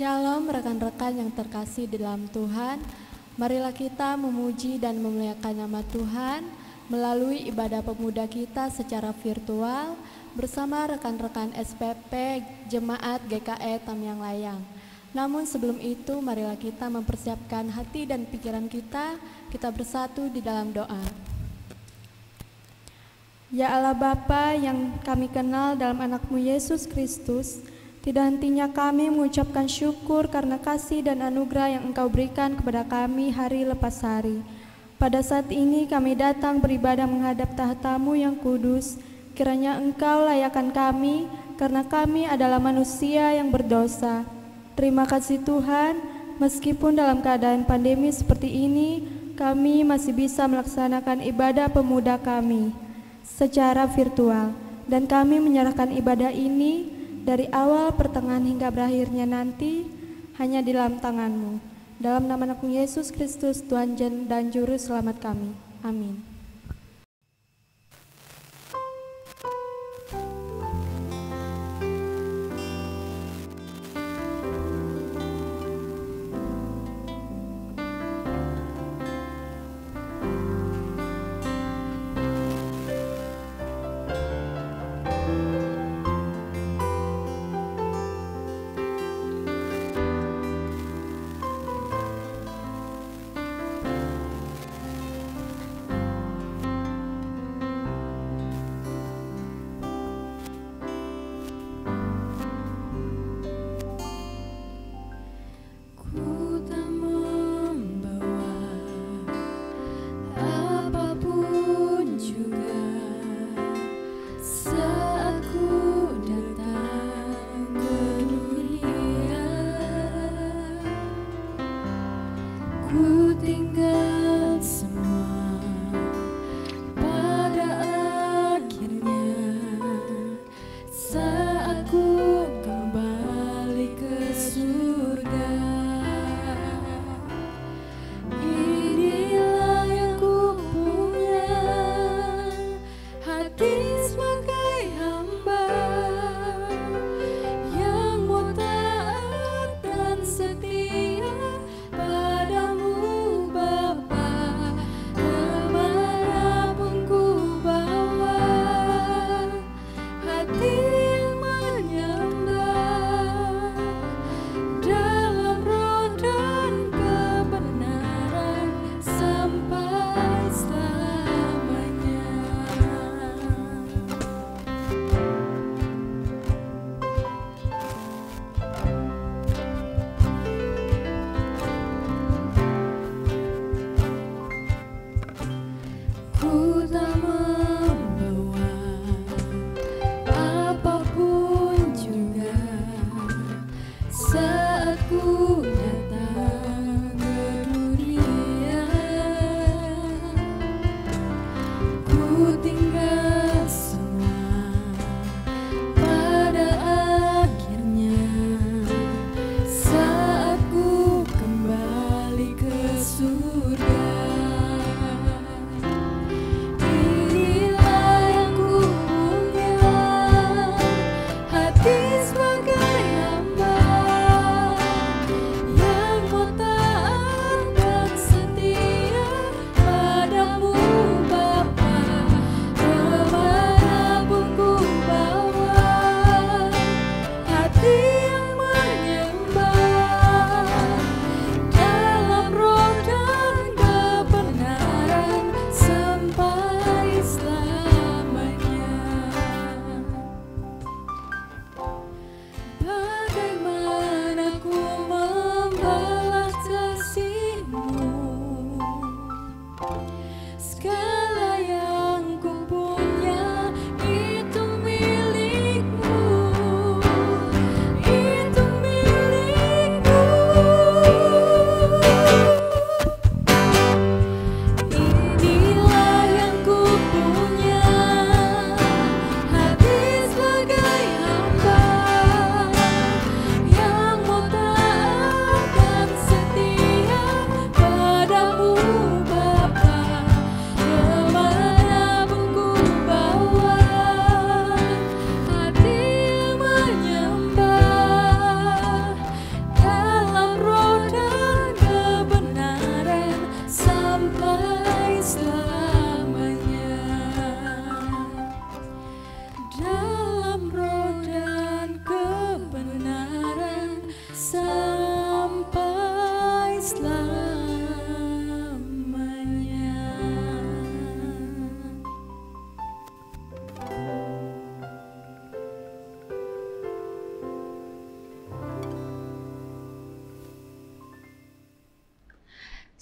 Shalom rekan-rekan yang terkasih di dalam Tuhan. Marilah kita memuji dan memuliakan nama Tuhan melalui ibadah pemuda kita secara virtual bersama rekan-rekan SPP Jemaat GKE Tamyang Layang. Namun sebelum itu marilah kita mempersiapkan hati dan pikiran kita bersatu di dalam doa. Ya Allah Bapa yang kami kenal dalam anak-Mu Yesus Kristus, tidak hentinya kami mengucapkan syukur karena kasih dan anugerah yang Engkau berikan kepada kami hari lepas hari. Pada saat ini kami datang beribadah menghadap tahta-Mu yang kudus. Kiranya Engkau layakkan kami, karena kami adalah manusia yang berdosa. Terima kasih Tuhan, meskipun dalam keadaan pandemi seperti ini, kami masih bisa melaksanakan ibadah pemuda kami secara virtual. Dan kami menyerahkan ibadah ini dari awal, pertengahan hingga berakhirnya nanti hanya di dalam tangan-Mu. Dalam nama anak-Mu Yesus Kristus, Tuhan dan Juru Selamat kami. Amin.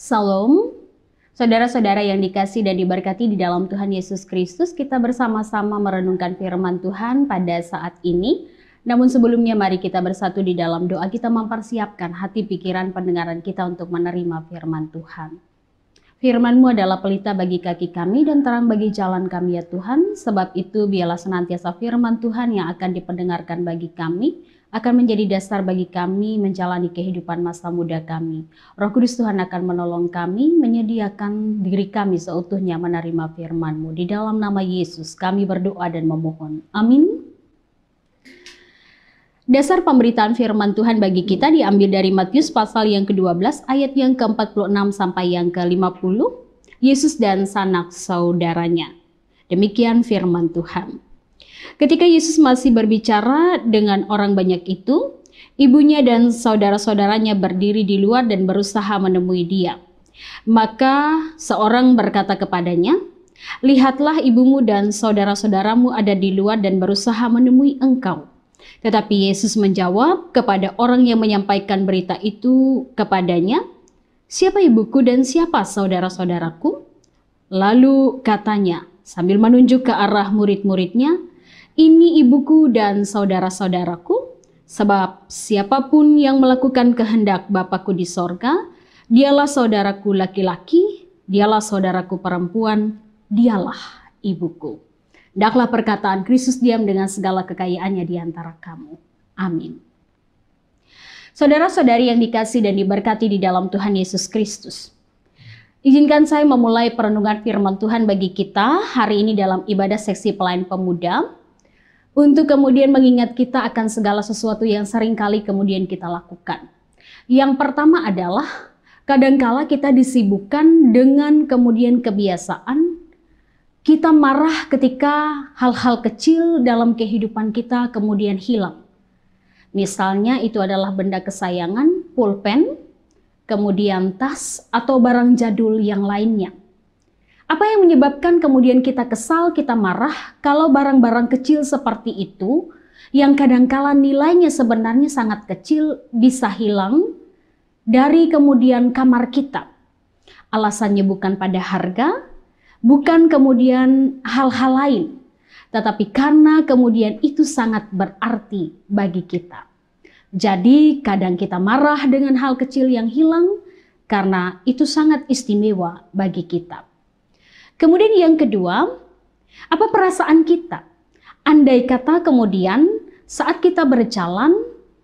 Salam, saudara-saudara yang dikasih dan diberkati di dalam Tuhan Yesus Kristus. Kita bersama-sama merenungkan firman Tuhan pada saat ini. Namun sebelumnya mari kita bersatu di dalam doa, kita mempersiapkan hati pikiran pendengaran kita untuk menerima firman Tuhan. Firman-Mu adalah pelita bagi kaki kami dan terang bagi jalan kami ya Tuhan. Sebab itu biarlah senantiasa firman Tuhan yang akan dipendengarkan bagi kami akan menjadi dasar bagi kami menjalani kehidupan masa muda kami. Roh Kudus Tuhan akan menolong kami, menyediakan diri kami seutuhnya menerima firman-Mu. Di dalam nama Yesus kami berdoa dan memohon. Amin. Dasar pemberitaan firman Tuhan bagi kita diambil dari Matius pasal yang ke-12 ayat yang ke-46 sampai yang ke-50. Yesus dan sanak saudaranya. Demikian firman Tuhan. Ketika Yesus masih berbicara dengan orang banyak itu, ibunya dan saudara-saudaranya berdiri di luar dan berusaha menemui dia. Maka seorang berkata kepadanya, "Lihatlah ibumu dan saudara-saudaramu ada di luar dan berusaha menemui engkau." Tetapi Yesus menjawab kepada orang yang menyampaikan berita itu kepadanya, "Siapa ibuku dan siapa saudara-saudaraku?" Lalu katanya sambil menunjuk ke arah murid-muridnya, "Ini ibuku dan saudara-saudaraku, sebab siapapun yang melakukan kehendak Bapakku di sorga, dialah saudaraku laki-laki, dialah saudaraku perempuan, dialah ibuku." Hendaklah perkataan Kristus diam dengan segala kekayaannya di antara kamu. Amin. Saudara-saudari yang dikasih dan diberkati di dalam Tuhan Yesus Kristus. Izinkan saya memulai perenungan firman Tuhan bagi kita hari ini dalam ibadah seksi pelayan pemuda. Untuk kemudian mengingat kita akan segala sesuatu yang seringkali kemudian kita lakukan. Yang pertama adalah kadangkala kita disibukkan dengan kemudian kebiasaan. Kita marah ketika hal-hal kecil dalam kehidupan kita kemudian hilang. Misalnya itu adalah benda kesayangan, pulpen, kemudian tas atau barang jadul yang lainnya. Apa yang menyebabkan kemudian kita kesal, kita marah kalau barang-barang kecil seperti itu yang kadangkala nilainya sebenarnya sangat kecil bisa hilang dari kemudian kamar kita. Alasannya bukan pada harga, bukan kemudian hal-hal lain, tetapi karena kemudian itu sangat berarti bagi kita. Jadi kadang kita marah dengan hal kecil yang hilang karena itu sangat istimewa bagi kita. Kemudian yang kedua, apa perasaan kita? Andai kata kemudian saat kita berjalan,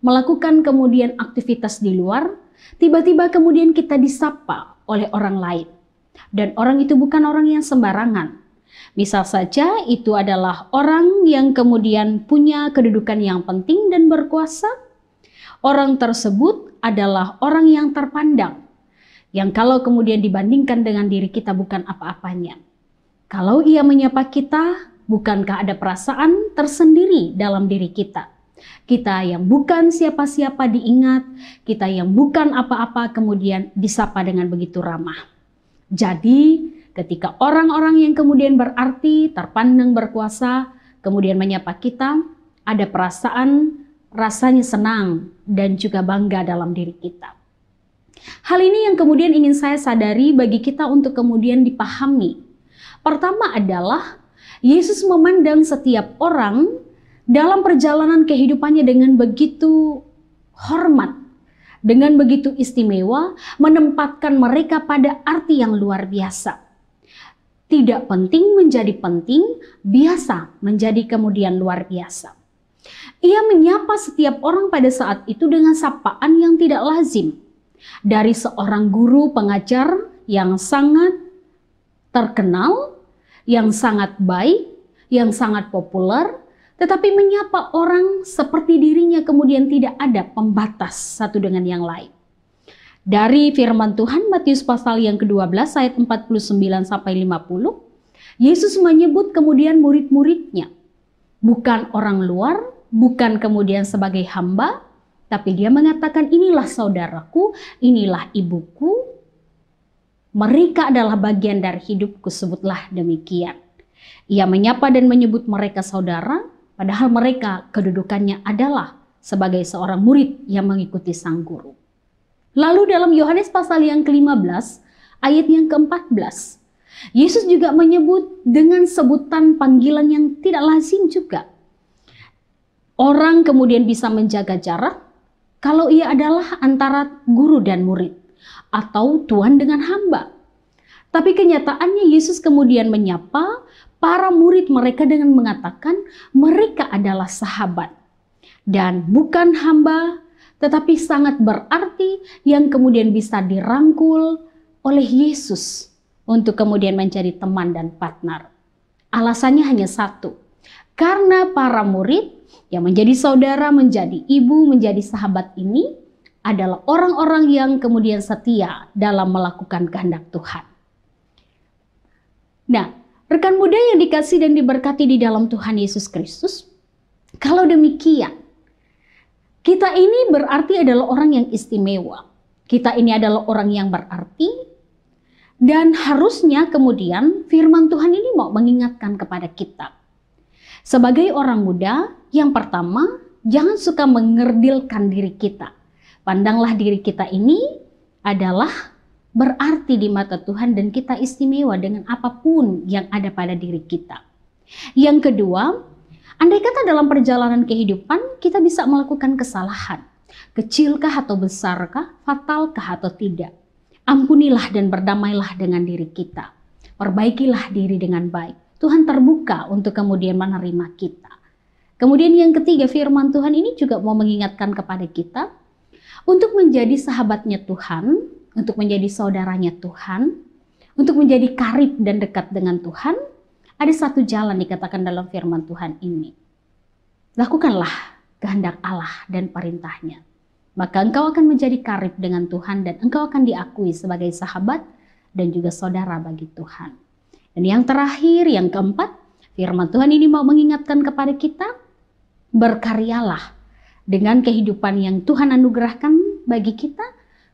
melakukan kemudian aktivitas di luar, tiba-tiba kemudian kita disapa oleh orang lain. Dan orang itu bukan orang yang sembarangan. Misal saja itu adalah orang yang kemudian punya kedudukan yang penting dan berkuasa. Orang tersebut adalah orang yang terpandang. Yang kalau kemudian dibandingkan dengan diri kita bukan apa-apanya. Kalau ia menyapa kita, bukankah ada perasaan tersendiri dalam diri kita? Kita yang bukan siapa-siapa diingat, kita yang bukan apa-apa kemudian disapa dengan begitu ramah. Jadi ketika orang-orang yang kemudian berarti, terpandang berkuasa, kemudian menyapa kita, ada perasaan rasanya senang dan juga bangga dalam diri kita. Hal ini yang kemudian ingin saya sadari bagi kita untuk kemudian dipahami. Pertama adalah Yesus memandang setiap orang dalam perjalanan kehidupannya dengan begitu hormat, dengan begitu istimewa, menempatkan mereka pada arti yang luar biasa. Tidak penting menjadi penting, biasa menjadi kemudian luar biasa. Ia menyapa setiap orang pada saat itu dengan sapaan yang tidak lazim. Dari seorang guru pengajar yang sangat terkenal, yang sangat baik, yang sangat populer, tetapi menyapa orang seperti dirinya kemudian tidak ada pembatas satu dengan yang lain. Dari firman Tuhan Matius pasal yang ke-12 ayat 49 sampai 50, Yesus menyebut kemudian murid-muridnya. Bukan orang luar, bukan kemudian sebagai hamba, tapi dia mengatakan inilah saudaraku, inilah ibuku. Mereka adalah bagian dari hidupku, sebutlah demikian. Ia menyapa dan menyebut mereka saudara, padahal mereka kedudukannya adalah sebagai seorang murid yang mengikuti sang guru. Lalu dalam Yohanes pasal yang ke-15 ayat yang ke-14. Yesus juga menyebut dengan sebutan panggilan yang tidak lazim juga. Orang kemudian bisa menjaga jarak kalau ia adalah antara guru dan murid atau tuan dengan hamba. Tapi kenyataannya Yesus kemudian menyapa para murid mereka dengan mengatakan mereka adalah sahabat dan bukan hamba, tetapi sangat berarti yang kemudian bisa dirangkul oleh Yesus untuk kemudian menjadi teman dan partner. Alasannya hanya satu, karena para murid yang menjadi saudara, menjadi ibu, menjadi sahabat ini adalah orang-orang yang kemudian setia dalam melakukan kehendak Tuhan. Nah, rekan muda yang dikasih dan diberkati di dalam Tuhan Yesus Kristus, kalau demikian, kita ini berarti adalah orang yang istimewa. Kita ini adalah orang yang berarti, dan harusnya kemudian firman Tuhan ini mau mengingatkan kepada kita. Sebagai orang muda, yang pertama, jangan suka mengerdilkan diri kita. Pandanglah diri kita ini adalah berarti di mata Tuhan dan kita istimewa dengan apapun yang ada pada diri kita. Yang kedua, andai kata dalam perjalanan kehidupan kita bisa melakukan kesalahan, kecilkah atau besarkah, fatalkah atau tidak, ampunilah dan berdamailah dengan diri kita. Perbaikilah diri dengan baik. Tuhan terbuka untuk kemudian menerima kita. Kemudian yang ketiga, firman Tuhan ini juga mau mengingatkan kepada kita untuk menjadi sahabatnya Tuhan, untuk menjadi saudaranya Tuhan, untuk menjadi karib dan dekat dengan Tuhan. Ada satu jalan dikatakan dalam firman Tuhan ini. Lakukanlah kehendak Allah dan perintahnya. Maka engkau akan menjadi karib dengan Tuhan dan engkau akan diakui sebagai sahabat dan juga saudara bagi Tuhan. Dan yang terakhir, yang keempat, firman Tuhan ini mau mengingatkan kepada kita, berkaryalah dengan kehidupan yang Tuhan anugerahkan bagi kita,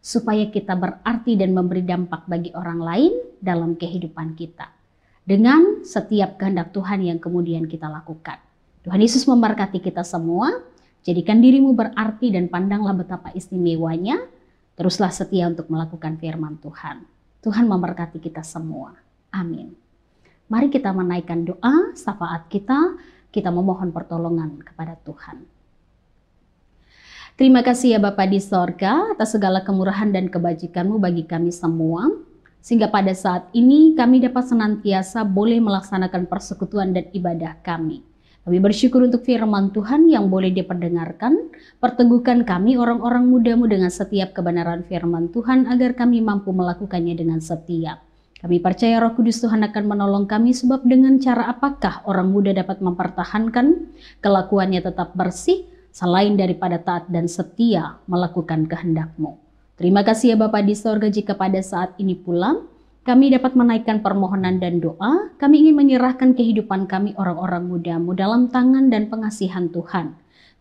supaya kita berarti dan memberi dampak bagi orang lain dalam kehidupan kita. Dengan setiap kehendak Tuhan yang kemudian kita lakukan. Tuhan Yesus memberkati kita semua. Jadikan dirimu berarti dan pandanglah betapa istimewanya. Teruslah setia untuk melakukan firman Tuhan. Tuhan memberkati kita semua. Amin. Mari kita menaikkan doa, syafaat kita memohon pertolongan kepada Tuhan. Terima kasih ya Bapa di sorga atas segala kemurahan dan kebajikan-Mu bagi kami semua. Sehingga pada saat ini kami dapat senantiasa boleh melaksanakan persekutuan dan ibadah kami. Kami bersyukur untuk firman Tuhan yang boleh diperdengarkan, perteguhkan kami orang-orang muda-Mu dengan setiap kebenaran firman Tuhan agar kami mampu melakukannya dengan setia. Kami percaya Roh Kudus Tuhan akan menolong kami sebab dengan cara apakah orang muda dapat mempertahankan kelakuannya tetap bersih selain daripada taat dan setia melakukan kehendak-Mu. Terima kasih ya Bapa di sorga jika pada saat ini pula kami dapat menaikkan permohonan dan doa. Kami ingin menyerahkan kehidupan kami orang-orang muda-Mu dalam tangan dan pengasihan Tuhan.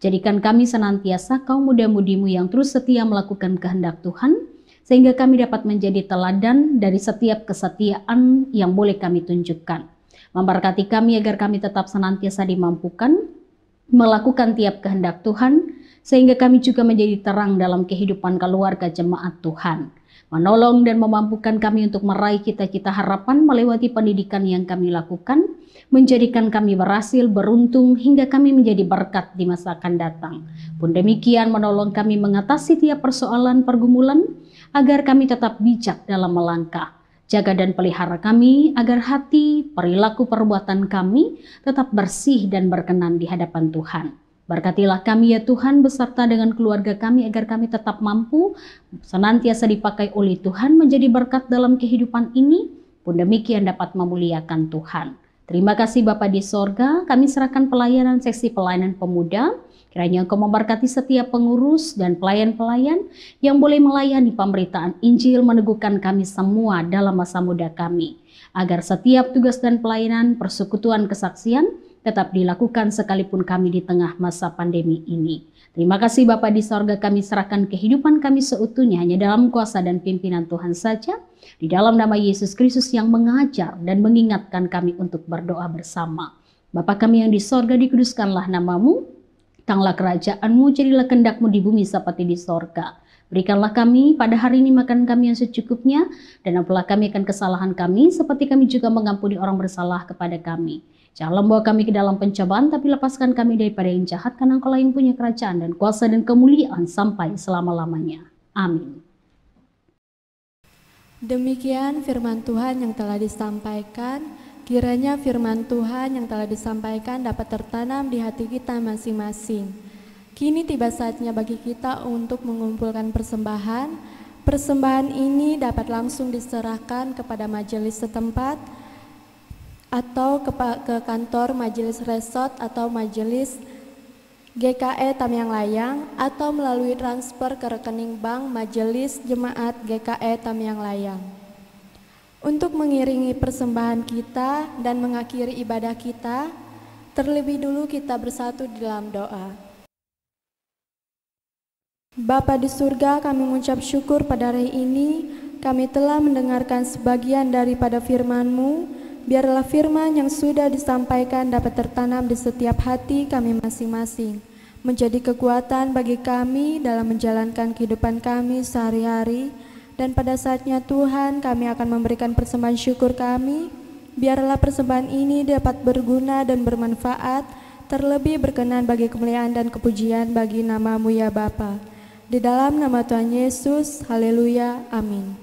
Jadikan kami senantiasa kaum muda-mudimu yang terus setia melakukan kehendak Tuhan, sehingga kami dapat menjadi teladan dari setiap kesetiaan yang boleh kami tunjukkan. Memberkati kami agar kami tetap senantiasa dimampukan melakukan tiap kehendak Tuhan, sehingga kami juga menjadi terang dalam kehidupan keluarga jemaat Tuhan. Menolong dan memampukan kami untuk meraih cita-cita harapan melewati pendidikan yang kami lakukan, menjadikan kami berhasil, beruntung, hingga kami menjadi berkat di masa akan datang. Pun demikian menolong kami mengatasi tiap persoalan pergumulan, agar kami tetap bijak dalam melangkah. Jaga dan pelihara kami, agar hati, perilaku, perbuatan kami tetap bersih dan berkenan di hadapan Tuhan. Berkatilah kami ya Tuhan beserta dengan keluarga kami agar kami tetap mampu senantiasa dipakai oleh Tuhan menjadi berkat dalam kehidupan ini, pun demikian dapat memuliakan Tuhan. Terima kasih Bapa di sorga, kami serahkan pelayanan seksi pelayanan pemuda, kiranya Engkau memberkati setiap pengurus dan pelayan-pelayan yang boleh melayani pemberitaan Injil, meneguhkan kami semua dalam masa muda kami, agar setiap tugas dan pelayanan persekutuan kesaksian tetap dilakukan sekalipun kami di tengah masa pandemi ini. Terima kasih Bapa di sorga, kami serahkan kehidupan kami seutuhnya hanya dalam kuasa dan pimpinan Tuhan saja. Di dalam nama Yesus Kristus yang mengajar dan mengingatkan kami untuk berdoa bersama. Bapa kami yang di sorga, dikuduskanlah namamu, datanglah kerajaan-Mu, jadilah kehendak-Mu di bumi seperti di sorga. Berikanlah kami pada hari ini makan kami yang secukupnya, dan ampunilah kami akan kesalahan kami, seperti kami juga mengampuni orang bersalah kepada kami. Janganlah membawa kami ke dalam pencobaan, tapi lepaskan kami daripada yang jahat, karena Engkau yang punya kerajaan dan kuasa dan kemuliaan sampai selama-lamanya. Amin. Demikian firman Tuhan yang telah disampaikan. Kiranya firman Tuhan yang telah disampaikan dapat tertanam di hati kita masing-masing. Kini tiba saatnya bagi kita untuk mengumpulkan persembahan. Persembahan ini dapat langsung diserahkan kepada majelis setempat atau ke kantor majelis resort atau majelis GKE Tamiang Layang, atau melalui transfer ke rekening bank majelis jemaat GKE Tamiang Layang. Untuk mengiringi persembahan kita dan mengakhiri ibadah kita, terlebih dulu kita bersatu di dalam doa. Bapa di surga, kami mengucap syukur pada hari ini, kami telah mendengarkan sebagian daripada firman-Mu. Biarlah firman yang sudah disampaikan dapat tertanam di setiap hati kami masing-masing, menjadi kekuatan bagi kami dalam menjalankan kehidupan kami sehari-hari. Dan pada saatnya Tuhan, kami akan memberikan persembahan syukur kami. Biarlah persembahan ini dapat berguna dan bermanfaat, terlebih berkenan bagi kemuliaan dan kepujian bagi nama-Mu ya Bapa. Di dalam nama Tuhan Yesus, haleluya, amin.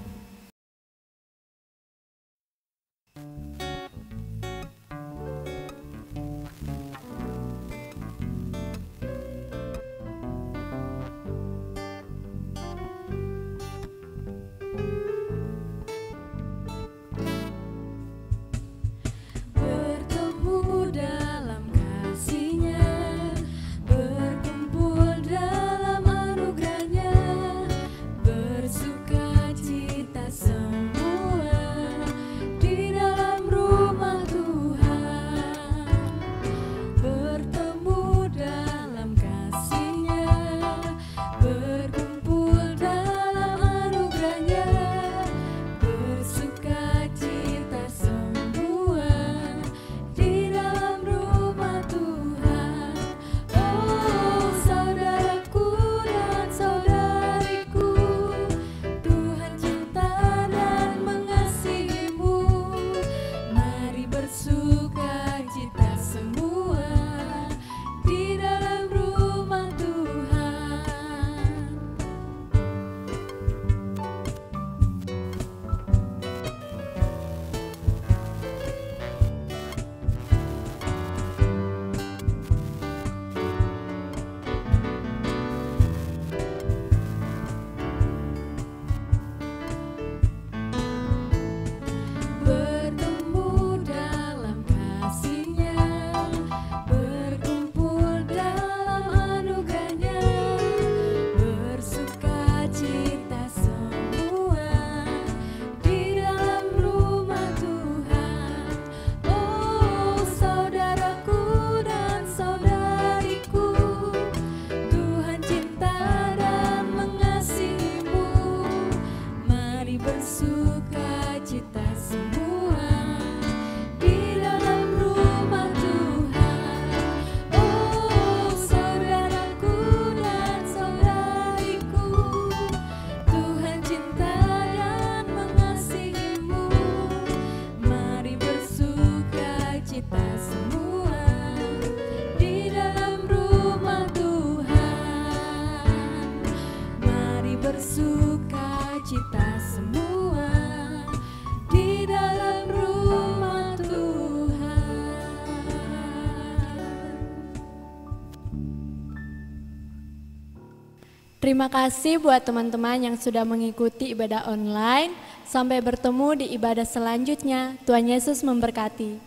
Terima kasih buat teman-teman yang sudah mengikuti ibadah online. Sampai bertemu di ibadah selanjutnya. Tuhan Yesus memberkati.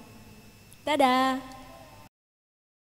Dadah.